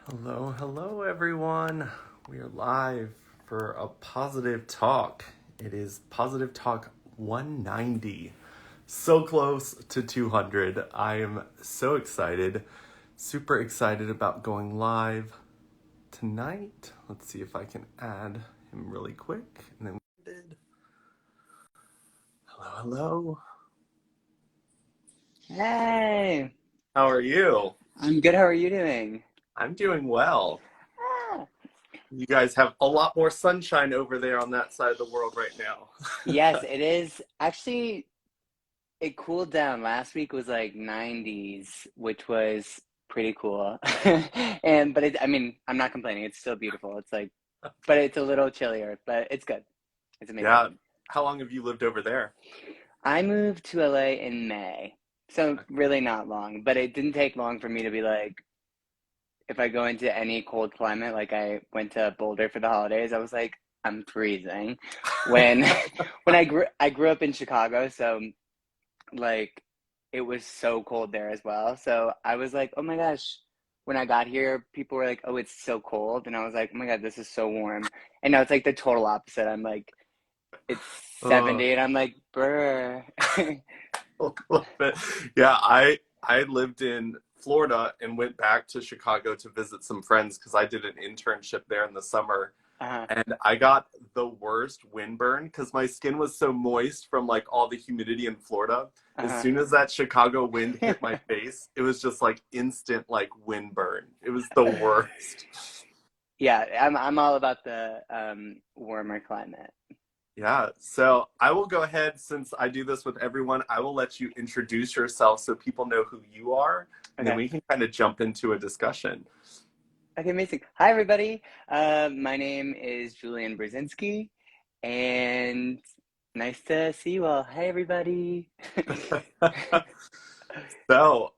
Hello, everyone. We are live for a positive talk. It is positive talk 190. So close to 200. I am so excited. Super excited about going live tonight. Let's see if I can add him really quick. And then we did. Hello. Hey, How are you? I'm good. How are you doing? I'm doing well. Ah. You guys have a lot more sunshine over there on that side of the world right Yes, now. it is. Actually, it cooled down. Last week was like 90s, which was pretty cool. I mean, I'm not complaining. It's still beautiful. It's like, but it's a little chillier, but it's good. It's amazing. Yeah. How long have you lived over there? I moved to LA in May, so really not long, but it didn't take long for me to be like, if I go into any cold climate, like I went to Boulder for the holidays, I was like, I'm freezing. When when I grew up in Chicago, so like it was so cold there as well. So I was like, oh my gosh. When I got here, people were like, "Oh, it's so cold," and I was like, "Oh my God, this is so warm." And now it's like the total opposite. I'm like, it's Oh, 70, and I'm like, "Brr." a little bit. Yeah, I lived in Florida and went back to Chicago to visit some friends because I did an internship there in the summer. Uh-huh, And I got the worst windburn because my skin was so moist from like all the humidity in Florida. As uh-huh. soon as that Chicago wind hit my face, it was just like instant like windburn. It was the worst. Yeah, I'm all about the warmer climate. Yeah, so I will go ahead since I do this with everyone. I will let you introduce yourself so people know who you are, and then Okay. we can kind of jump into a discussion. Okay, amazing. Hi, everybody. My name is Julian Brzezinski, and nice to see you all. Hi, everybody. So,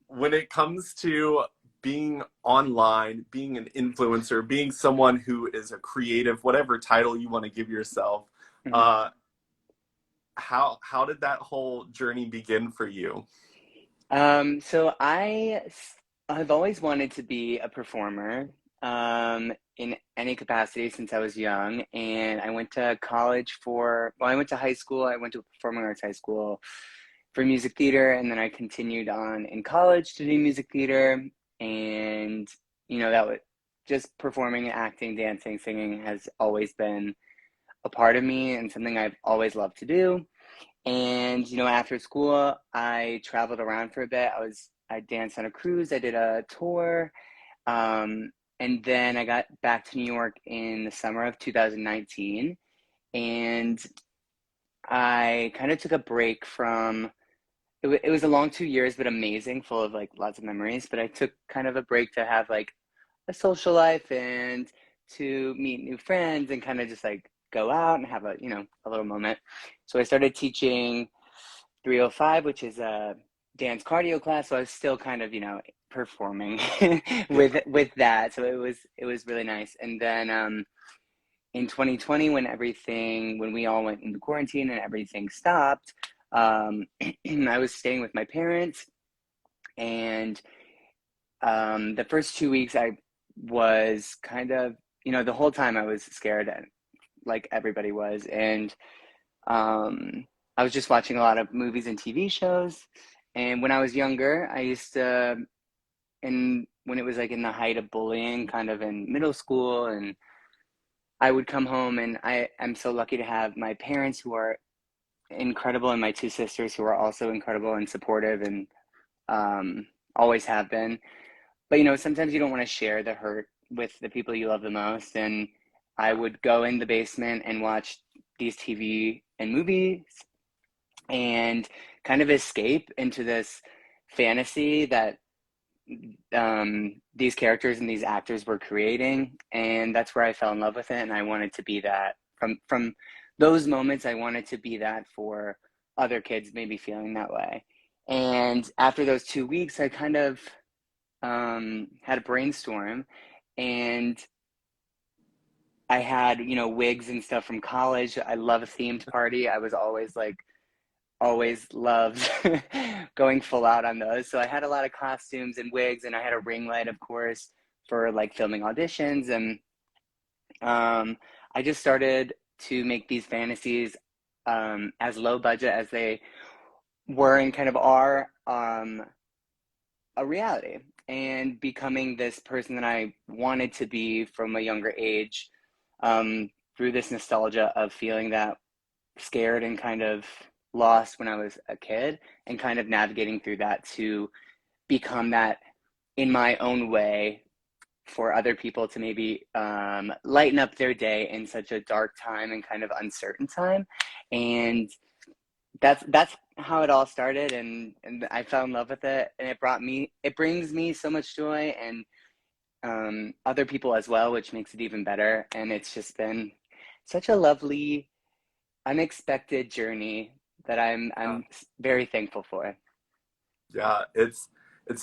when it comes to being online, being an influencer, being someone who is a creative, whatever title you want to give yourself, Mhm. uh, how did that whole journey begin for you? I've always wanted to be a performer in any capacity since I was young, and I went to college I went to high school. I went to a performing arts high school for music theater, and then I continued on in college to do music theater, and that was just performing, acting, dancing, singing has always been a part of me and something I've always loved to do. And after school, I traveled around for a bit. I danced on a cruise. I did a tour, and then I got back to New York in the summer of 2019, and I kind of took a break from. It was a long 2 years, but amazing, full of like lots of memories. But I took kind of a break to have like a social life and to meet new friends and kind of just like go out and have a little moment. So I started teaching 305, which is a dance cardio class. So I was still kind of, performing Yeah. with that. So it was really nice. And then in 2020, when we all went into quarantine and everything stopped, I was staying with my parents, and the first 2 weeks I was kind of, the whole time I was scared, like everybody was, and um, I was just watching a lot of movies and TV shows. And when I was younger, I used to, and when it was like in the height of bullying, kind of in middle school, and I would come home, and I am so lucky to have my parents who are incredible, and my two sisters who are also incredible and supportive, and um, always have been. But sometimes you don't want to share the hurt with the people you love the most. And I would go in the basement and watch these TV and movies and kind of escape into this fantasy that these characters and these actors were creating. And that's where I fell in love with it. And I wanted to be that from those moments. I wanted to be that for other kids, maybe feeling that way. And after those 2 weeks, I kind of had a brainstorm, and I had, wigs and stuff from college. I love a themed party. I was always like, always loved going full out on those. So I had a lot of costumes and wigs, and I had a ring light, of course, for like filming auditions, and I just started to make these fantasies as low budget as they were and kind of are, a reality, and becoming this person that I wanted to be from a younger age, um, through this nostalgia of feeling that scared and kind of lost when I was a kid, and kind of navigating through that to become that in my own way for other people to maybe lighten up their day in such a dark time and kind of uncertain time. And that's how it all started, and I fell in love with it, and it brings me so much joy, and other people as well, which makes it even better. And it's just been such a lovely, unexpected journey that I'm very thankful for. Yeah, it's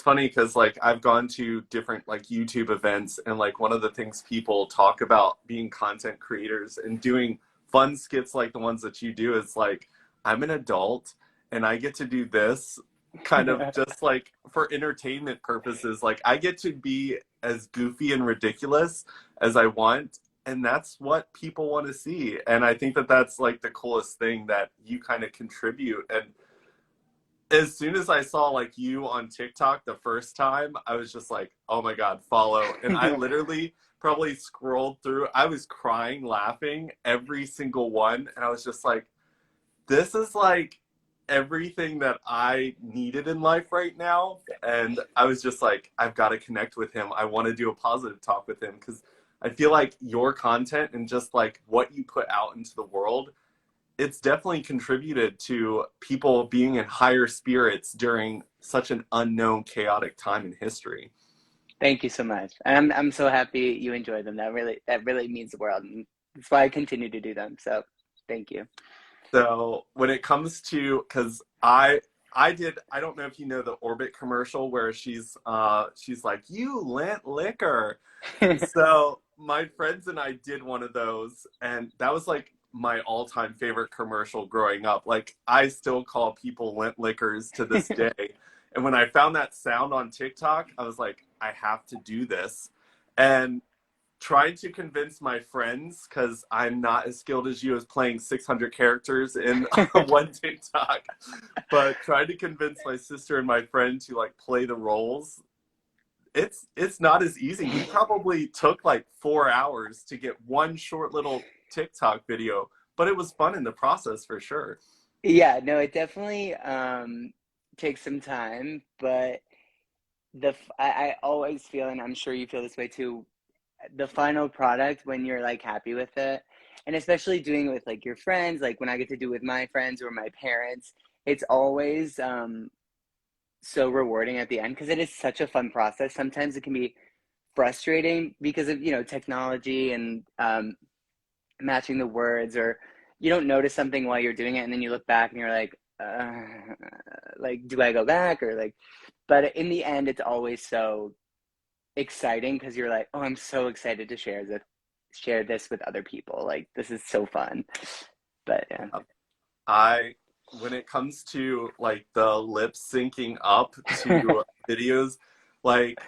funny because like I've gone to different like YouTube events, and like one of the things people talk about being content creators and doing fun skits like the ones that you do is like I'm an adult and I get to do this kind of just like for entertainment purposes. Like I get to be as goofy and ridiculous as I want, and that's what people want to see. And I think that that's like the coolest thing that you kind of contribute. And as soon as I saw like you on TikTok the first time, I was just like, oh my God, follow. And I literally probably scrolled through, I was crying, laughing every single one. And I was just like, this is like everything that I needed in life right now. And I was just like, I've got to connect with him. I want to do a positive talk with him because I feel like your content and just like what you put out into the world, it's definitely contributed to people being in higher spirits during such an unknown, chaotic time in history. Thank you so much. And I'm so happy you enjoy them. That really means the world. And that's why I continue to do them. So thank you. So when it comes to, because I don't know if you know the Orbit commercial where she's like, you lent liquor. So my friends and I did one of those, and that was like my all-time favorite commercial growing up. Like I still call people lint liquors to this day. And when I found that sound on TikTok, I was like, I have to do this. And trying to convince my friends, because I'm not as skilled as you as playing 600 characters in one TikTok, but trying to convince my sister and my friend to like play the roles, it's not as easy. We probably took like 4 hours to get one short little TikTok video, but it was fun in the process for sure. Yeah, no, it definitely takes some time, but I always feel, and I'm sure you feel this way too, the final product when you're like happy with it, and especially doing it with like your friends, like when I get to do it with my friends or my parents, it's always so rewarding at the end because it is such a fun process. Sometimes it can be frustrating because of technology and matching the words, or you don't notice something while you're doing it, and then you look back and you're like, do I go back or like? But in the end, it's always so exciting because you're like, oh, I'm so excited to share this with other people. Like this is so fun. But yeah. I When it comes to like the lip syncing up to videos, like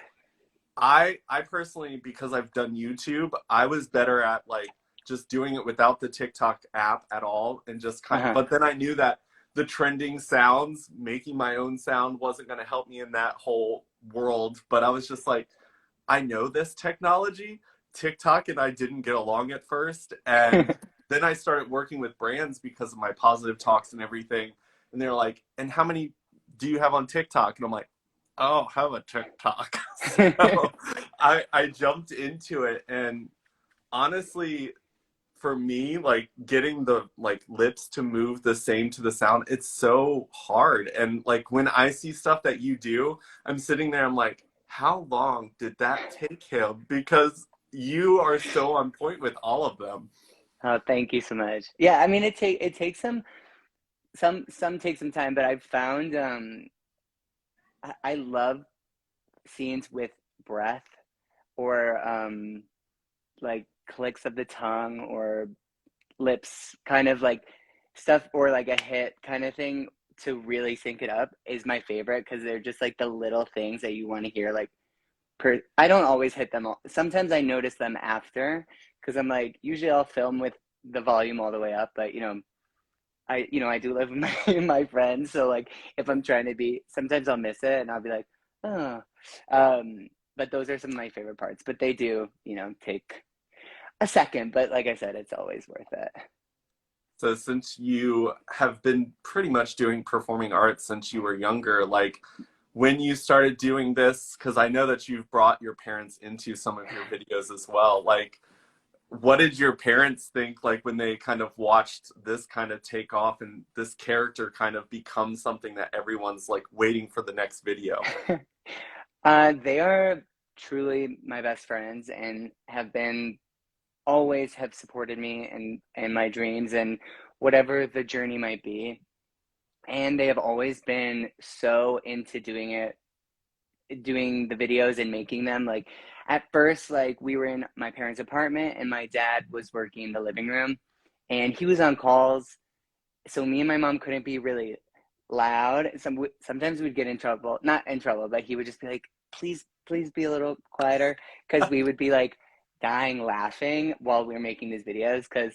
I personally, because I've done YouTube, I was better at like just doing it without the TikTok app at all and just kind of, Uh-huh. but then I knew that the trending sounds, making my own sound wasn't going to help me in that whole world. But I was just like, I know this technology. TikTok and I didn't get along at first. And then I started working with brands because of my positive talks and everything. And they're like, and how many do you have on TikTok? And I'm like, oh, I have a TikTok. So I jumped into it. And honestly, for me, like getting the like lips to move the same to the sound, it's so hard. And like when I see stuff that you do, I'm sitting there, I'm like, how long did that take him? Because you are so on point with all of them. Oh, thank you so much. Yeah, I mean it takes some take some time, but I've found I love scenes with breath, or like clicks of the tongue, or lips, kind of like stuff, or like a hit kind of thing to really sync it up is my favorite because they're just like the little things that you want to hear, like I don't always hit them all. Sometimes I notice them after because I'm like, usually I'll film with the volume all the way up, but I do live with my friends, so like if I'm trying to be, sometimes I'll miss it and I'll be like, oh. But those are some of my favorite parts. But they do, take a second. But like I said, it's always worth it. So since you have been pretty much doing performing arts since you were younger, like when you started doing this, because I know that you've brought your parents into some of your videos as well, like what did your parents think like when they kind of watched this kind of take off and this character kind of become something that everyone's like waiting for the next video? They are truly my best friends and always have supported me and my dreams and whatever the journey might be. And they have always been so into doing the videos and making them. Like at first, like we were in my parents' apartment and my dad was working in the living room and he was on calls. So me and my mom couldn't be really loud. Sometimes we'd get in trouble, not in trouble, but he would just be like, please be a little quieter. Cause we would be like dying laughing while we were making these videos. Cause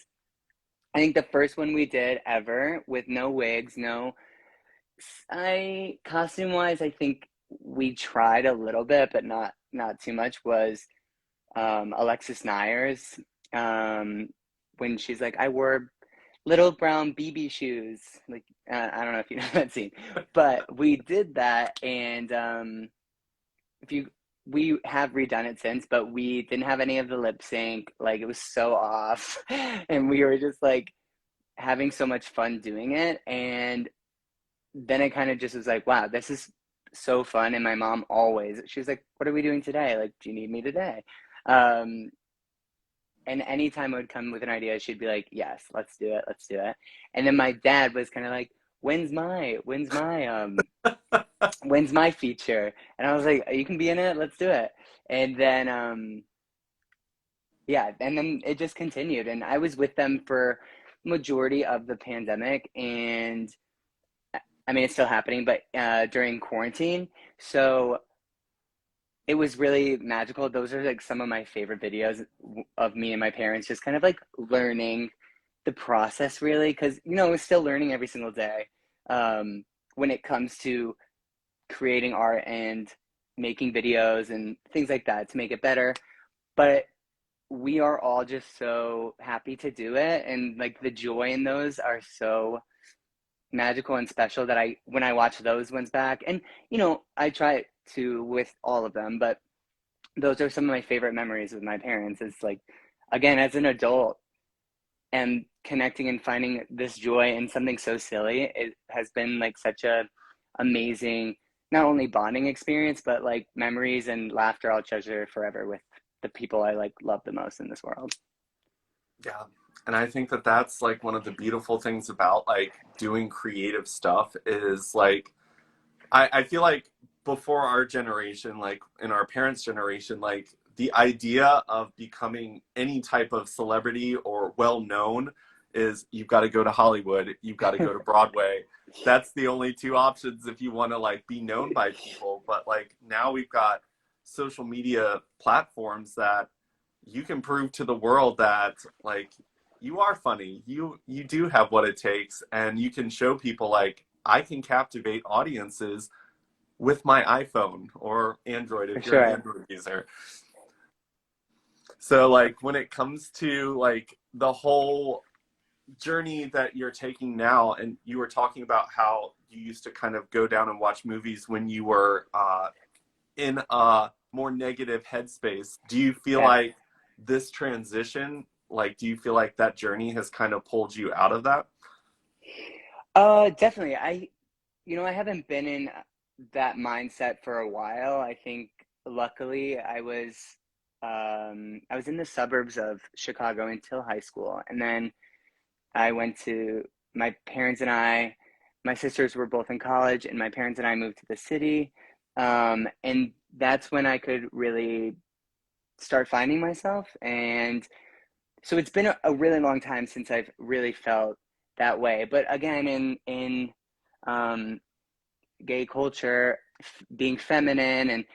I think the first one we did ever with no wigs, no, costume wise, I think we tried a little bit, but not too much. Was Alexis Nyers, um, when she's like, I wore little brown BB shoes. Like I don't know if you know that scene, but we did that, and if you we have redone it since, but we didn't have any of the lip sync. Like it was so off, and we were just like having so much fun doing it, and then it kind of just was like, wow, this is so fun. And my mom always, she was like, what are we doing today? Like, do you need me today? Um, and anytime I would come with an idea, she'd be like, yes, let's do it. Let's do it. And then my dad was kind of like, when's my feature? And I was like, you can be in it. Let's do it. And then, yeah, and then it just continued. And I was with them for majority of the pandemic, and I mean, it's still happening, but during quarantine. So it was really magical. Those are like some of my favorite videos of me and my parents just kind of like learning the process, really, because, we're still learning every single day when it comes to creating art and making videos and things like that to make it better. But we are all just so happy to do it. And like the joy in those are so magical and special that when I watch those ones back, and I try to with all of them, but those are some of my favorite memories with my parents. It's like, again, as an adult and connecting and finding this joy in something so silly, it has been like such a amazing, not only bonding experience, but like memories and laughter I'll treasure forever with the people I like love the most in this world. Yeah. And I think that that's like one of the beautiful things about like doing creative stuff is like I feel like before our generation, like in our parents' generation, like the idea of becoming any type of celebrity or well known is you've got to go to Hollywood, you've got to go to Broadway. That's the only two options if you want to like be known by people. But like now we've got social media platforms that you can prove to the world that like you are funny, you do have what it takes, and you can show people like I can captivate audiences with my iPhone or Android For if you're an sure. Android user. So like when it comes to like the whole journey that you're taking now, and you were talking about how you used to kind of go down and watch movies when you were in a more negative headspace. Do you feel Yeah. like this transition, like do you feel like that journey has kind of pulled you out of that? Definitely. I haven't been in that mindset for a while. I think luckily I was in the suburbs of Chicago until high school, and then I went to my parents and my sisters were both in college, and my parents and I moved to the city. And that's when I could really start finding myself. And so it's been a really long time since I've really felt that way. But again, in um, gay culture, being feminine and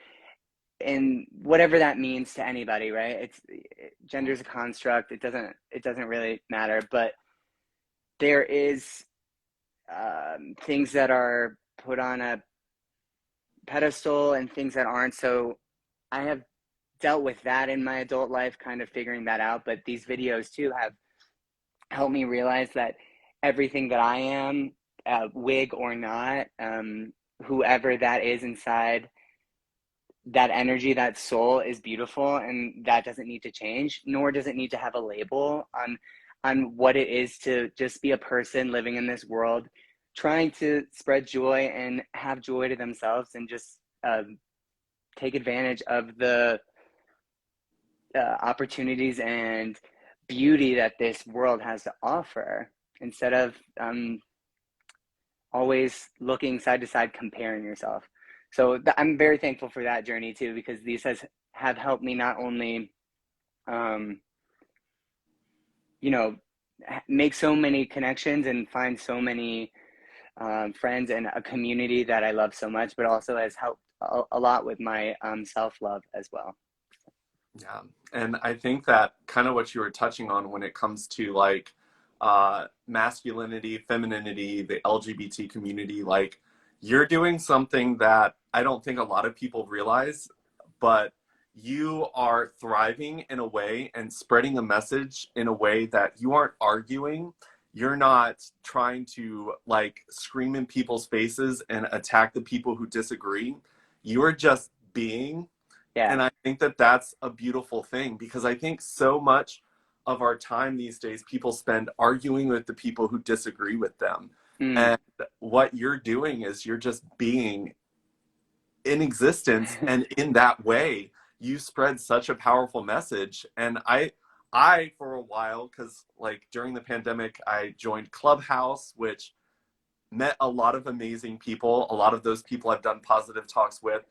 and whatever that means to anybody, right? Gender's a construct. It doesn't really matter, but there is things that are put on a pedestal and things that aren't. So I have dealt with that in my adult life, kind of figuring that out. But these videos too have helped me realize that everything that I am, wig or not, whoever that is inside, that energy, that soul is beautiful, and that doesn't need to change, nor does it need to have a label on what it is to just be a person living in this world, trying to spread joy and have joy to themselves, and just take advantage of the opportunities and beauty that this world has to offer, instead of always looking side to side, comparing yourself. So I'm very thankful for that journey too, because these have helped me not only, um, you know, make so many connections and find so many friends and a community that I love so much, but also has helped a lot with my self-love as well. Yeah. And I think that kind of what you were touching on when it comes to like masculinity, femininity, the LGBT community, like you're doing something that I don't think a lot of people realize, but you are thriving in a way and spreading a message in a way that you aren't arguing. You're not trying to like scream in people's faces and attack the people who disagree. You're just being, Yeah. and I think that that's a beautiful thing, because I think so much of our time these days, people spend arguing with the people who disagree with them. Mm. And what you're doing is you're just being in existence. And in that way, you spread such a powerful message. And I for a while, because like during the pandemic, I joined Clubhouse, which met a lot of amazing people. A lot of those people I've done positive talks with.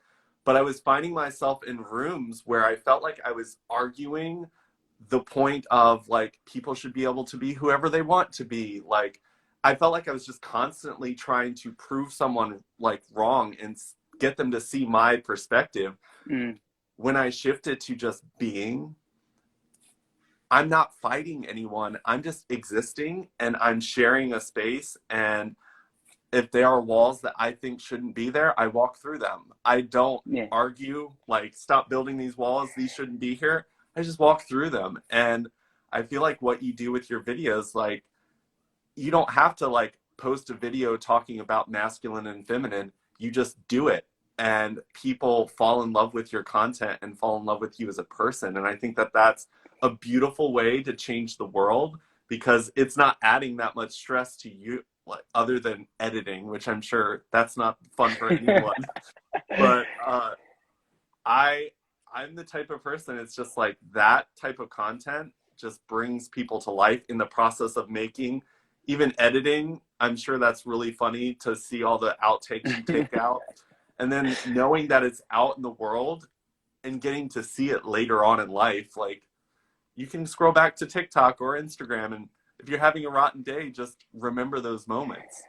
But I was finding myself in rooms where I felt like I was arguing the point of like people should be able to be whoever they want to be. Like I felt like I was just constantly trying to prove someone like wrong and get them to see my perspective. Mm. When I shifted to just being, I'm not fighting anyone. I'm just existing and I'm sharing a space, and if there are walls that I think shouldn't be there, I walk through them. I don't Yeah. argue, like, stop building these walls, these shouldn't be here. I just walk through them. And I feel like what you do with your videos, like, you don't have to, like, post a video talking about masculine and feminine. You just do it. And people fall in love with your content and fall in love with you as a person. And I think that that's a beautiful way to change the world, because it's not adding that much stress to you, like other than editing, which I'm sure that's not fun for anyone. But I I'm the type of person, it's just like that type of content just brings people to life in the process of making. Even editing, I'm sure that's really funny to see all the outtakes you take out. And then knowing that it's out in the world and getting to see it later on in life, like you can scroll back to TikTok or Instagram, and if you're having a rotten day, just remember those moments.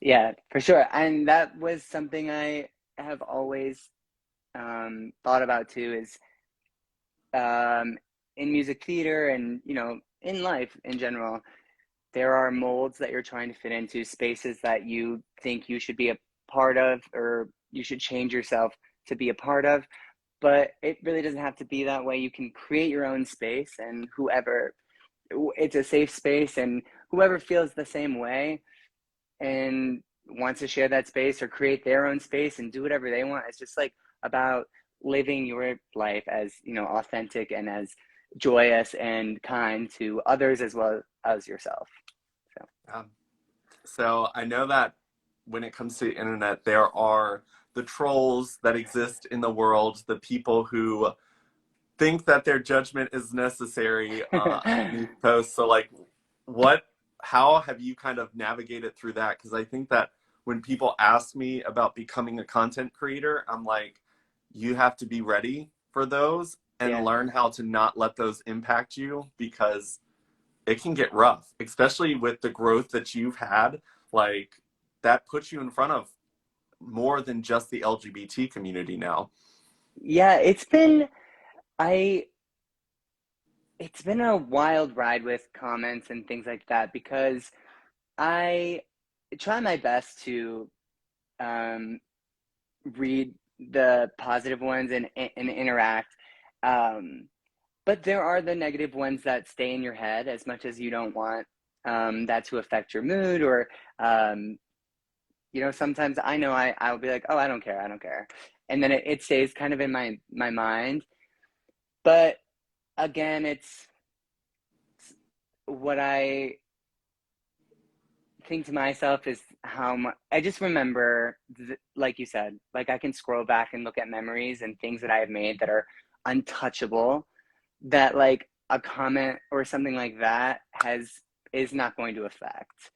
Yeah, for sure. And that was something I have always thought about too, is um, in music theater and, in life in general, there are molds that you're trying to fit into, spaces that you think you should be a part of, or you should change yourself to be a part of. But it really doesn't have to be that way. You can create your own space, and it's a safe space, and whoever feels the same way and wants to share that space or create their own space and do whatever they want. It's just like about living your life as, authentic and as joyous and kind to others as well as yourself. So Um, so I know that when it comes to the internet, there are the trolls that exist in the world, the people who think that their judgment is necessary underneath posts. So like, what, how have you kind of navigated through that? Because I think that when people ask me about becoming a content creator, I'm like, you have to be ready for those and yeah, learn how to not let those impact you, because it can get rough, especially with the growth that you've had. Like that puts you in front of more than just the LGBT community now. Yeah, I it's been a wild ride with comments and things like that because I try my best to um, read the positive ones and interact. Um, but there are the negative ones that stay in your head as much as you don't want that to affect your mood or um, sometimes I know I'll be like, oh, I don't care, I don't care. And then it stays kind of in my mind. But again, it's what I think to myself is how much I just remember, like you said, like I can scroll back and look at memories and things that I have made that are untouchable, that like a comment or something like that has is not going to affect.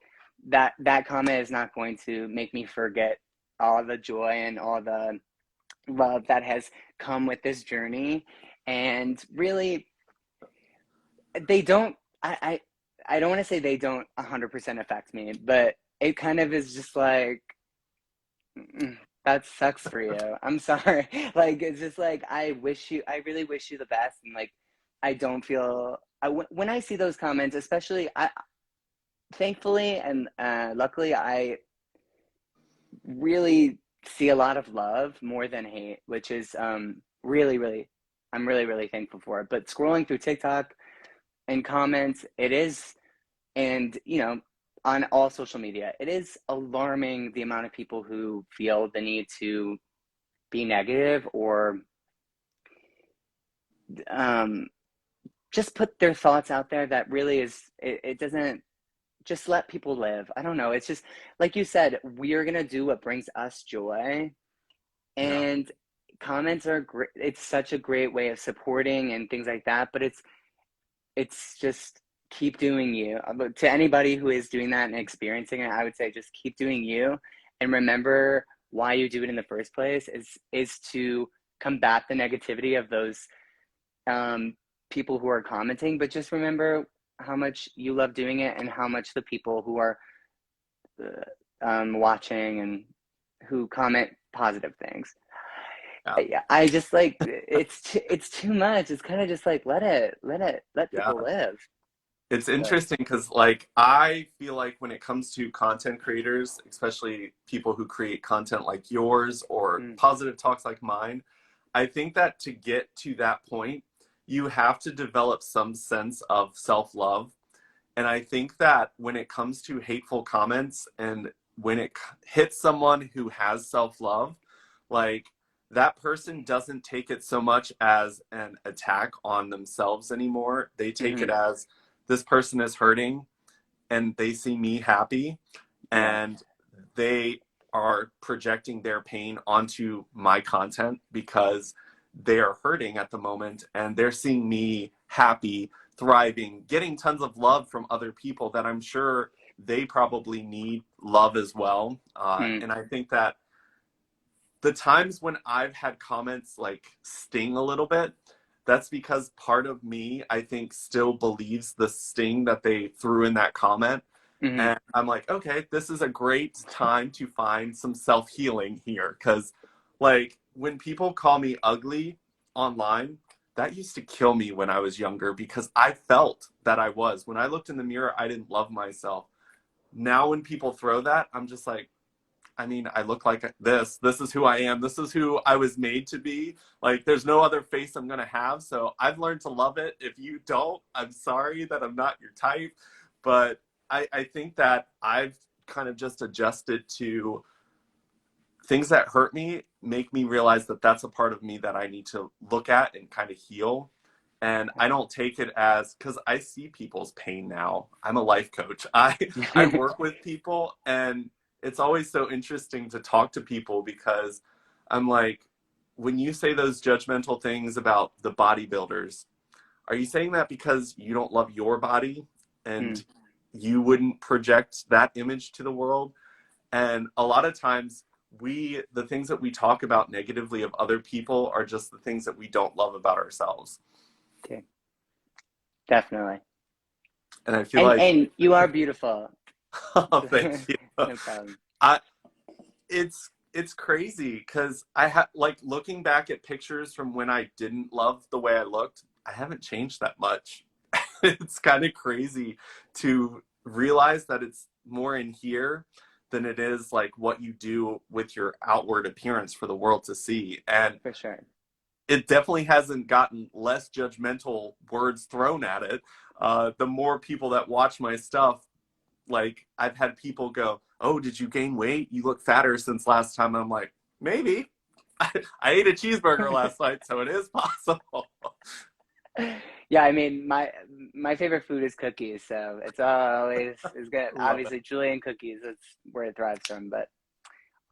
That comment is not going to make me forget all the joy and all the love that has come with this journey. And really, they don't I don't want to say they don't 100% affect me, but it kind of is just like, that sucks for you. I'm sorry. Like it's just like I really wish you the best, and like I don't feel when I see those comments, especially I thankfully and luckily I really see a lot of love more than hate, which is really I'm really thankful for it. But scrolling through TikTok and comments, it is, and on all social media, it is alarming the amount of people who feel the need to be negative or um, just put their thoughts out there that really it doesn't just let people live. I don't know. It's just like you said, we're gonna do what brings us joy, Yeah. and comments are great. It's such a great way of supporting and things like that. But it's just keep doing you. But to anybody who is doing that and experiencing it, I would say just keep doing you, and remember why you do it in the first place is to combat the negativity of those um, people who are commenting. But just remember how much you love doing it and how much the people who are watching and who comment positive things. Yeah. I just like it's too much. It's kind of just like let Yeah. people live. It's But interesting because, like, I feel like when it comes to content creators, especially people who create content like yours or mm, positive talks like mine, I think that to get to that point, you have to develop some sense of self love. And I think that when it comes to hateful comments and when it hits someone who has self love, like, that person doesn't take it so much as an attack on themselves anymore. They take it hmm as this person is hurting and they see me happy, yeah, and they are projecting their pain onto my content because they are hurting at the moment and they're seeing me happy, thriving, getting tons of love from other people that I'm sure they probably need love as well. mm, And I think that the times when I've had comments like sting a little bit, that's because part of me, I think, still believes the sting that they threw in that comment. hmm And I'm like, okay, this is a great time to find some self healing here. Because, like, when people call me ugly online, that used to kill me when I was younger because I felt that I was. When I looked in the mirror, I didn't love myself. Now, when people throw that, I'm just like, I mean, I look like this. This is who I am. This is who I was made to be. Like, there's no other face I'm going to have. So I've learned to love it. If you don't, I'm sorry that I'm not your type. But I think that I've kind of just adjusted to things that hurt me, make me realize that that's a part of me that I need to look at and kind of heal. And I don't take it as, because I see people's pain now. I'm a life coach. I work with people, and it's always so interesting to talk to people because I'm like, when you say those judgmental things about the bodybuilders, are you saying that because you don't love your body mm, and you wouldn't project that image to the world? And a lot of times, the things that we talk about negatively of other people are just the things that we don't love about ourselves. okay, definitely. And I feel And like, you are beautiful. oh, thank you. No problem. I, it's it's crazy because I have like looking back at pictures from when I didn't love the way I looked, I haven't changed that much. It's kind of crazy to realize that it's more in here than it is like what you do with your outward appearance for the world to see. And For sure. it definitely hasn't gotten less judgmental words thrown at it. The more people that watch my stuff, like I've had people go, "Oh, did you gain weight? You look fatter since last time." I'm like, maybe. I ate a cheeseburger last night, so it is possible. Yeah, I mean, my favorite food is cookies, so it's always is good. Love Obviously, Julian cookies, that's where it thrives from, but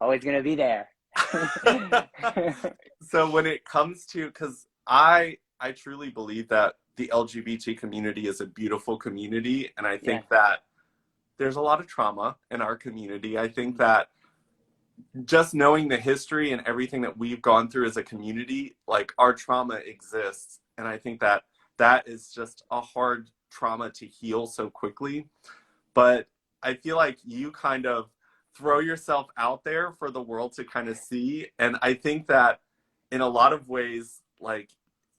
always gonna be there. it. So when it comes to, because I truly believe that the LGBT community is a beautiful community, and I Yeah. think that there's a lot of trauma in our community. I think that just knowing the history and everything that we've gone through as a community, like our trauma exists. And I think that that is just a hard trauma to heal so quickly. But I feel like you kind of throw yourself out there for the world to kind of see. And I think that in a lot of ways, like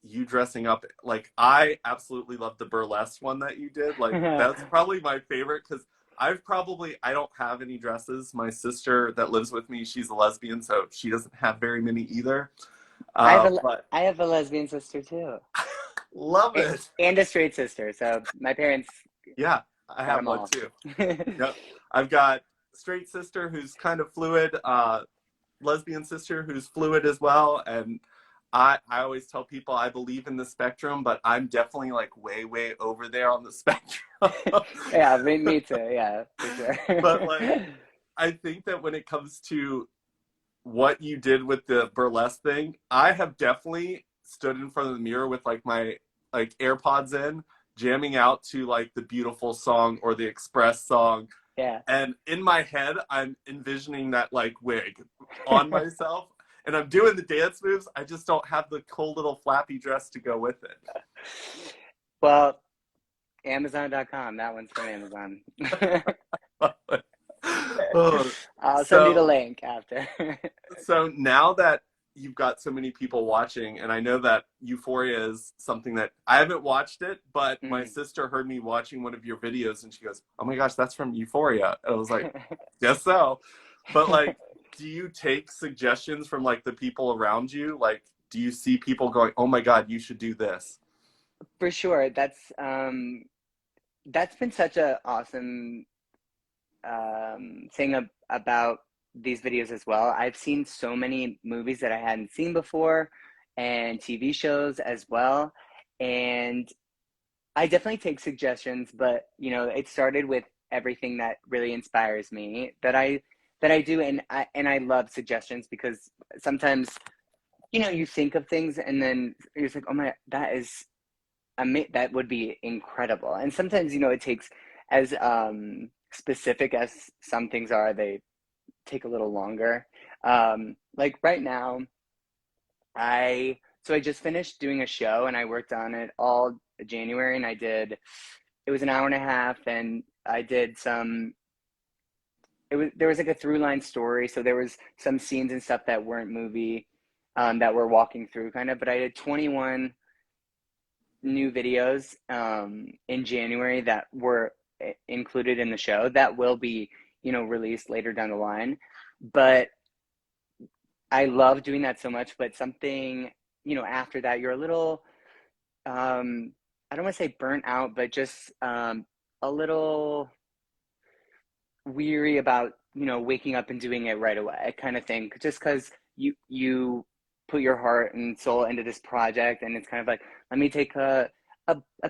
you dressing up, like I absolutely love the burlesque one that you did. Like that's probably my favorite because I don't have any dresses. My sister that lives with me, she's a lesbian, so she doesn't have very many either. But I have a lesbian sister too, love and, it. and a straight sister. So my parents Yeah, I got have them one all. too. Yep. I've got straight sister who's kind of fluid, lesbian sister who's fluid as well. And I always tell people I believe in the spectrum, but I'm definitely like way, way over there on the spectrum. Yeah, me too. Yeah, for sure. But like, I think that when it comes to what you did with the burlesque thing, I have definitely stood in front of the mirror with like my like AirPods in, jamming out to like the Beautiful song or the Express song. Yeah. And in my head, I'm envisioning that like wig on myself and I'm doing the dance moves. I just don't have the cool little flappy dress to go with Well, Amazon.com. That one's from Amazon. it. Oh, I'll send you the so link after. so now that you've got so many people watching, and I know that Euphoria is something that I haven't watched it, but my Mm. sister heard me watching one of your videos and she goes, "Oh my gosh, that's from Euphoria." And I was like, "Guess so." But like, do you take suggestions from like the people around you? Like, do you see people going, "Oh my God, you should do this"? For sure. That's been such a awesome thing about these videos as well. I've seen so many movies that I hadn't seen before and TV shows as well. And I definitely take suggestions, but it started with everything that really inspires me that I do, and I love suggestions because sometimes you think of things and then you're just like, oh my, that would be incredible. And sometimes it takes, as specific as some things are, they take a little longer. Like right now, I just finished doing a show and I worked on it all January, and it was an hour and a half, and I did some there was like a through line story, so there was some scenes and stuff that weren't movie, that we're walking through kind of, but I did 21 new videos in January that were included in the show that will be released later down the line. But I love doing that so much, but something after that you're a little, I don't want to say burnt out, but just a little weary about waking up and doing it right away kind of thing, just because you put your heart and soul into this project, and it's kind of like, let me take a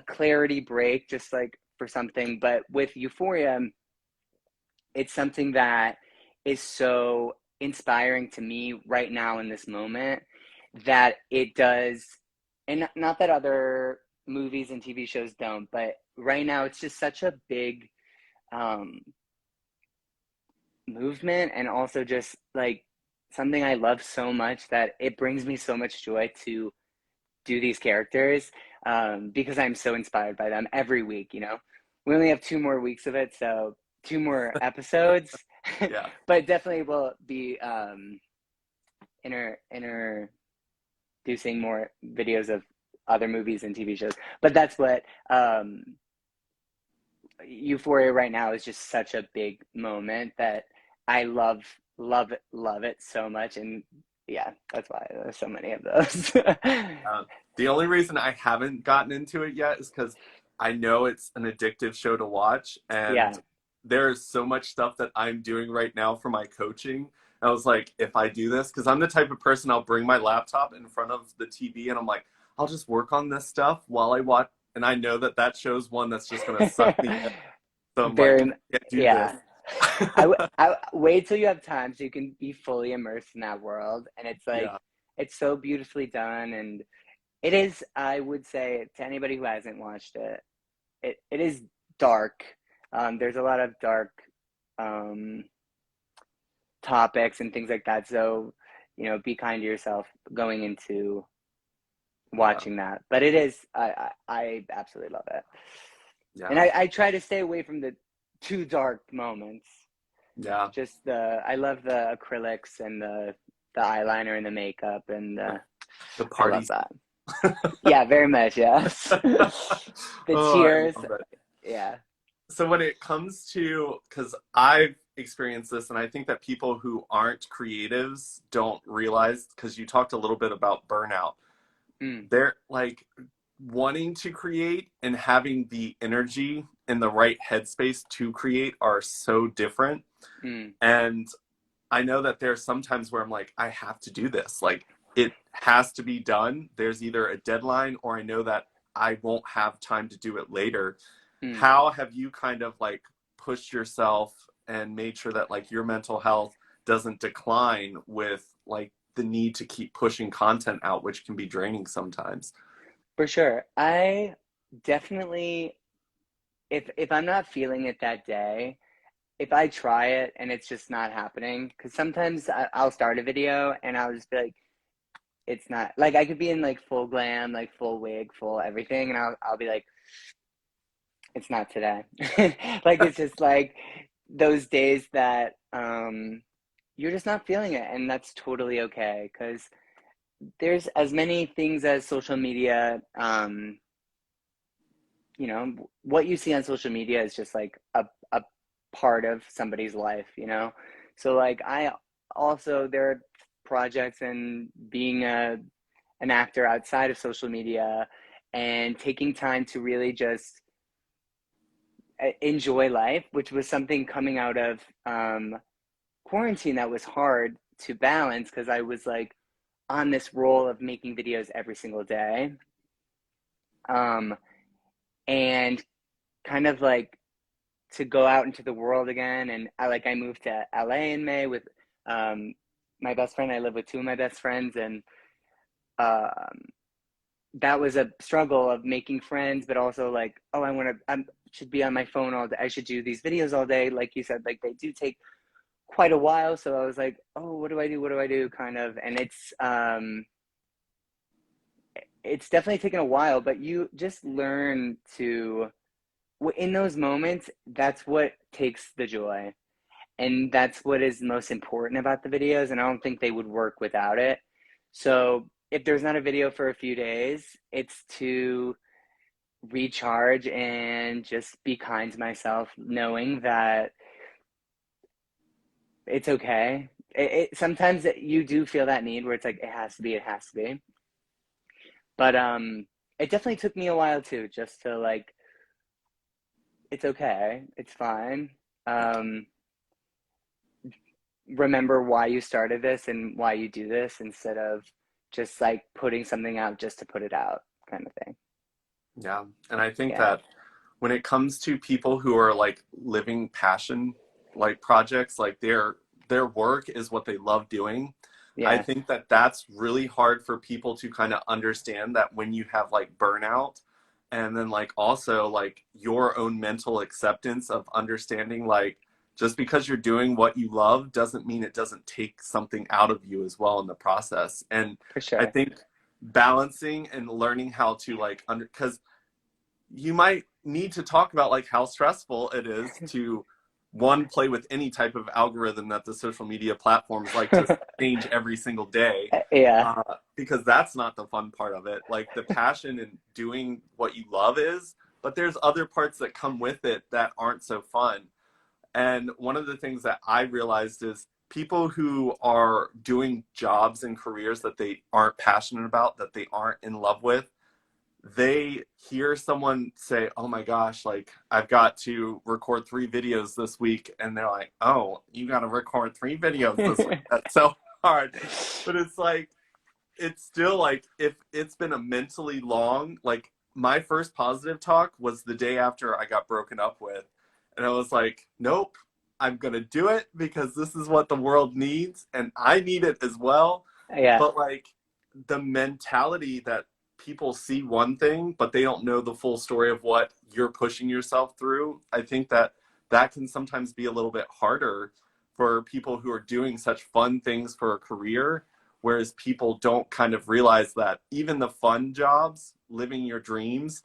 clarity break just like for something. But with Euphoria, it's something that is so inspiring to me right now in this moment, that it does. And not that other movies and TV shows don't, but right now it's just such a big um movement, and also just like something I love so much that it brings me so much joy to do these characters, because I'm so inspired by them every week. We only have 2 more weeks of it, so 2 more episodes. Yeah. But definitely will be introducing more videos of other movies and TV shows. But that's what Euphoria right now is just such a big moment that I love it so much. And yeah, that's why there's so many of those. The only reason I haven't gotten into it yet is because I know it's an addictive show to watch, and Yeah. there is so much stuff that I'm doing right now for my coaching. I was like, if I do this, because I'm the type of person, I'll bring my laptop in front of the TV and I'm like, I'll just work on this stuff while I watch. And I know that that show's one that's just going to suck me in. So I'm like, Very, I can't do this. yeah. I wait till you have time so you can be fully immersed in that world. And it's like, Yeah. it's so beautifully done. And it is, I would say to anybody who hasn't watched it, it is dark. There's a lot of dark um, topics and things like that. So, be kind to yourself going into Yeah. watching that. But it is, I absolutely love it. And Yeah. I try to stay away from the too dark moments. Yeah. Just I love the acrylics and the eyeliner and the makeup and The I love parties. that. Yeah, very much. Yes. The Oh, I tears. love it. Yeah. So when it comes to, because I've experienced this, and I think that people who aren't creatives don't realize, because you talked a little bit about burnout, Mm, they're like wanting to create and having the energy in the right headspace to create are so different. mm, And I know that there's sometimes where I'm like, I have to do this. Like, it has to be done. There's either a deadline or I know that I won't have time to do it later. mm. How have you kind of like pushed yourself and made sure that like your mental health doesn't decline with like the need to keep pushing content out, which can be draining sometimes? For sure. I definitely, if I'm not feeling it that day, if I try it and it's just not happening, because sometimes I'll start a video and I'll just be like, it's not like I could be in like full glam, like full wig, full everything, and I'll be like, it's not today. Like it's just like those days that you're just not feeling it, and that's totally okay because there's as many things as social media. What you see on social media is just like a part of somebody's life, you know? So like I also there are projects and being an actor outside of social media and taking time to really just enjoy life, which was something coming out of quarantine that was hard to balance because I was like on this role of making videos every single day. Um, and kind of like to go out into the world again. And I moved to LA in May with um, my best friend. I live with two of my best friends, and um, that was a struggle of making friends, but also like, oh, I should be on my phone all day. I should do these videos all day, like you said. Like they do take quite a while, so I was like, oh, what do I do? What do I do? Kind of, and it's definitely taken a while, but you just learn to in those moments. That's what takes the joy. And that's what is most important about the videos, and I don't think they would work without it. So if there's not a video for a few days, it's to recharge and just be kind to myself, knowing that it's okay. Sometimes you do feel that need where it's like it has to be. But it definitely took me a while too, just to like, it's okay, it's fine. Um, Remember why you started this and why you do this instead of just like putting something out just to put it out kind of thing. Yeah. And I think Yeah. that when it comes to people who are like living passion like projects, like their work is what they love doing. I Yeah. think that that's really hard for people to kind of understand that when you have like burnout and then like also like your own mental acceptance of understanding like just because you're doing what you love doesn't mean it doesn't take something out of you as well in the process. And For I sure. think balancing and learning how to like under because you might need to talk about like how stressful it is to one, play with any type of algorithm that the social media platforms like to change every single day, Yeah, uh, because that's not the fun part of it. Like the passion in doing what you love is, but there's other parts that come with it that aren't so fun. And one of the things that I realized is people who are doing jobs and careers that they aren't passionate about, that they aren't in love with, they hear someone say, "Oh my gosh, like I've got to record 3 videos this week." And they're like, "Oh, you got to record 3 videos this week. That's so hard." But it's like, it's still like, if it's been a mentally long, like my first positive talk was the day after I got broken up with. And I was like, nope, I'm going to do it because this is what the world needs. And I need it as well. yeah, But like the mentality that people see one thing, but they don't know the full story of what you're pushing yourself through, I think that that can sometimes be a little bit harder for people who are doing such fun things for a career, whereas people don't kind of realize that even the fun jobs, living your dreams,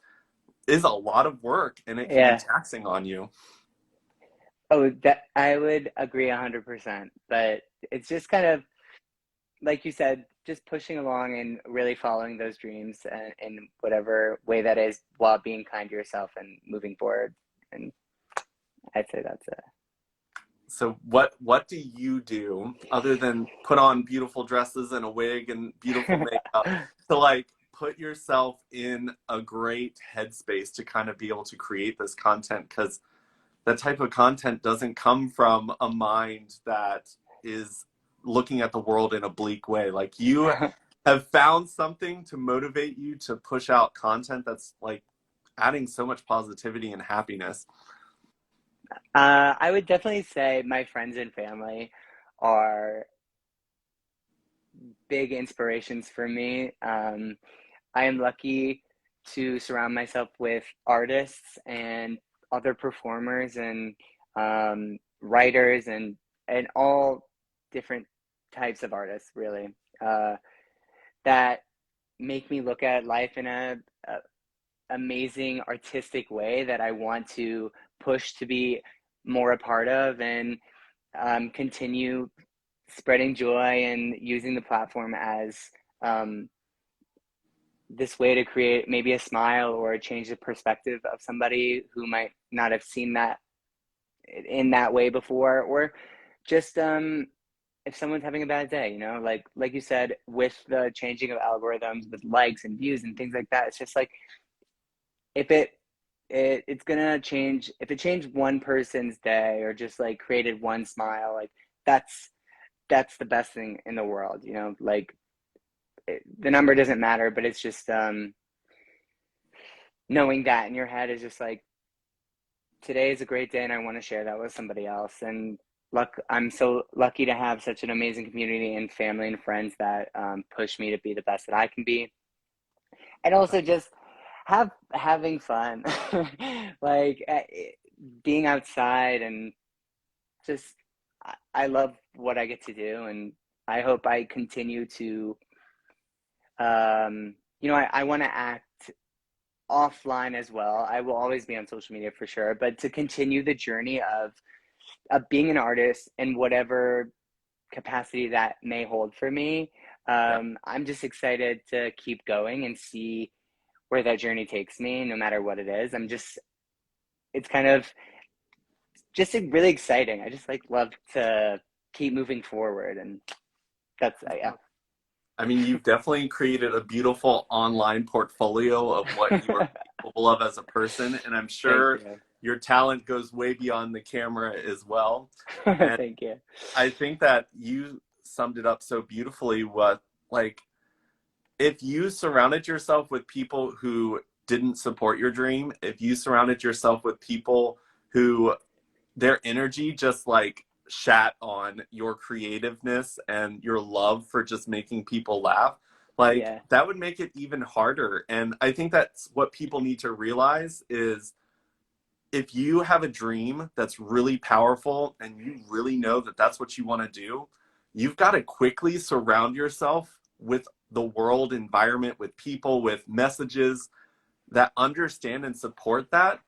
is a lot of work and it can be yeah. taxing on you. Oh, that I would agree 100%. But it's just kind of like you said, just pushing along and really following those dreams in whatever way that is, while being kind to yourself and moving forward. And I'd say that's it. So what do you do other than put on beautiful dresses and a wig and beautiful makeup to like put yourself in a great headspace to kind of be able to create this content? Because that type of content doesn't come from a mind that is looking at the world in a bleak way. Like you have found something to motivate you to push out content that's like adding so much positivity and happiness. I would definitely say my friends and family are big inspirations for me. I am lucky to surround myself with artists and other performers and writers and all different types of artists, really, that make me look at life in a amazing artistic way that I want to push to be more a part of, and continue spreading joy and using the platform as um, this way to create maybe a smile or change the perspective of somebody who might not have seen that in that way before, or just if someone's having a bad day, like you said, with the changing of algorithms, with likes and views and things like that, it's just like, if it's gonna change, if it changed one person's day or just like created one smile, like that's that's the best thing in the world, like the number doesn't matter, but it's just knowing that in your head is just like, today is a great day and I want to share that with somebody else. And I'm so lucky to have such an amazing community and family and friends that push me to be the best that I can be, and also just having fun, like being outside, and just I love what I get to do, and I hope I continue to I want to act offline as well. I will always be on social media for sure, but to continue the journey of being an artist in whatever capacity that may hold for me. Yeah. I'm just excited to keep going and see where that journey takes me, no matter what it is. It's kind of just really exciting. I just like love to keep moving forward, and that's yeah. I mean, you've definitely created a beautiful online portfolio of what you are capable of as a person, and I'm Thank sure you. your talent goes way beyond the camera as well. And Thank you. I think that you summed it up so beautifully. What, like, if you surrounded yourself with people who didn't support your dream, if you surrounded yourself with people who their energy just like shat on your creativeness and your love for just making people laugh, like Yeah. that would make it even harder. And I think that's what people need to realize is, if you have a dream that's really powerful and you really know that that's what you want to do, you've got to quickly surround yourself with the world environment, with people, with messages that understand and support that,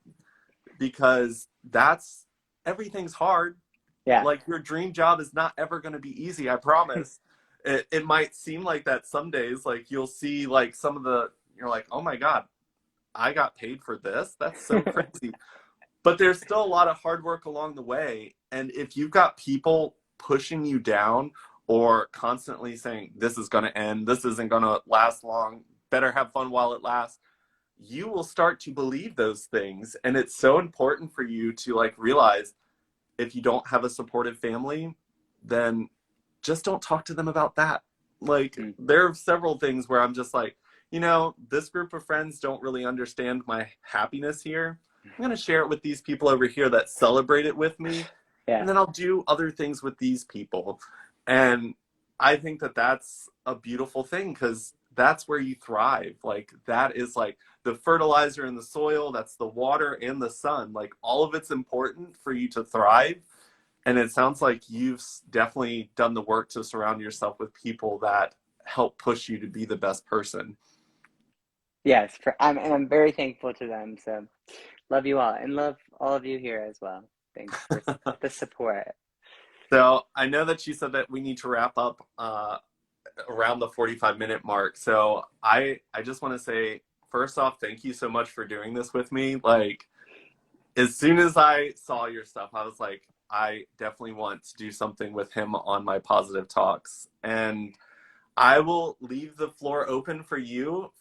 because that's everything's hard. Yeah. Like your dream job is not ever going to be easy, I promise. It might seem like that some days, like you'll see like some of the, you're like, oh my God, I got paid for this. That's so crazy. But there's still a lot of hard work along the way. And if you've got people pushing you down or constantly saying, this is going to end, this isn't going to last long, better have fun while it lasts, you will start to believe those things. And it's so important for you to like realize if you don't have a supportive family, then just don't talk to them about that. Like, there are several things where I'm just like, you know, this group of friends don't really understand my happiness here. I'm going to share it with these people over here that celebrate it with me. Yeah. And then I'll do other things with these people. And I think that that's a beautiful thing because that's where you thrive. Like, that is like the fertilizer in the soil, that's the water and the sun. Like, all of it's important for you to thrive. And it sounds like you've definitely done the work to surround yourself with people that help push you to be the best person. Yes, and I'm very thankful to them. So love you all and love all of you here as well. Thanks for the support. So I know that you said that we need to wrap up around the 45-minute mark. So I just want to say, first off, thank you so much for doing this with me. Like, as soon as I saw your stuff, I was like, I definitely want to do something with him on my Positive Talks. And I will leave the floor open for you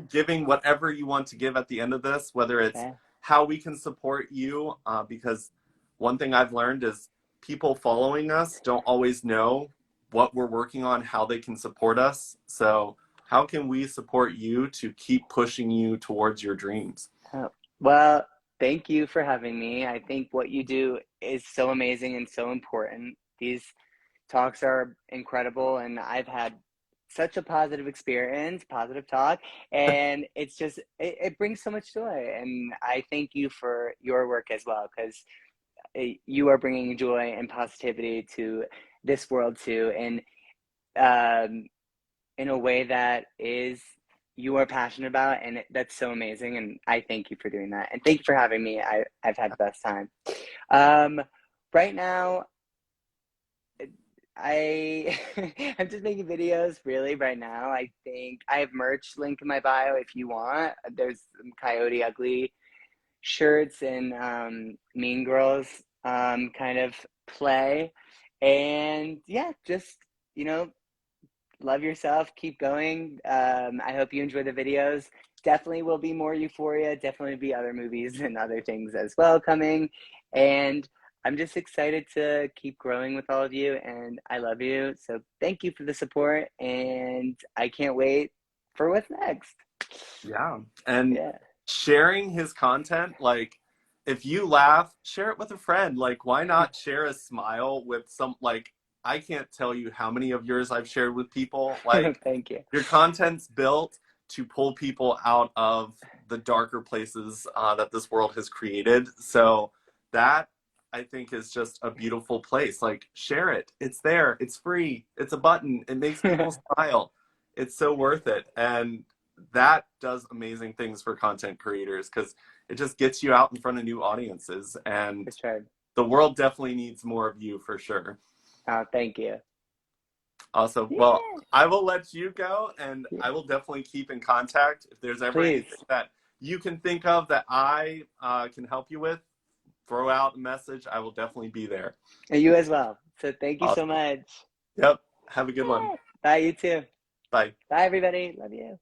giving whatever you want to give at the end of this, whether it's how we can support you, because one thing I've learned is people following us don't always know what we're working on, how they can support us. So how can we support you to keep pushing you towards your dreams? Well, thank you for having me. I think what you do is so amazing and so important. These talks are incredible, and I've had such a positive experience, positive talk, and it's just, it brings so much joy. And I thank you for your work as well, because you are bringing joy and positivity to this world too, and in a way that is you are passionate about, and that's so amazing. And I thank you for doing that, and thank you for having me. I've had the best time. Right now, I'm just making videos really right now. I think I have merch link in my bio if you want. There's some Coyote Ugly shirts and Mean Girls kind of play. And yeah, just, you know, love yourself, keep going. I hope you enjoy the videos. Definitely will be more Euphoria, definitely be other movies and other things as well coming. And I'm just excited to keep growing with all of you, and I love you. So thank you for the support, and I can't wait for what's next. Yeah. And sharing his content, like, if you laugh, share it with a friend. Like, why not share a smile with some, like, I can't tell you how many of yours I've shared with people. Like, thank you. Your content's built to pull people out of the darker places that this world has created. So that, I think, is just a beautiful place. Like, share it. It's there. It's free. It's a button. It makes people smile. It's so worth it. And that does amazing things for content creators because it just gets you out in front of new audiences. And the world definitely needs more of you for sure. Oh, thank you. Awesome. Well, I will let you go, and I will definitely keep in contact. If there's ever anything that you can think of that I can help you with, throw out a message. I will definitely be there. And you as well. So thank you so much. Yep. Have a good one. Bye, you too. Bye. Bye, everybody. Love you.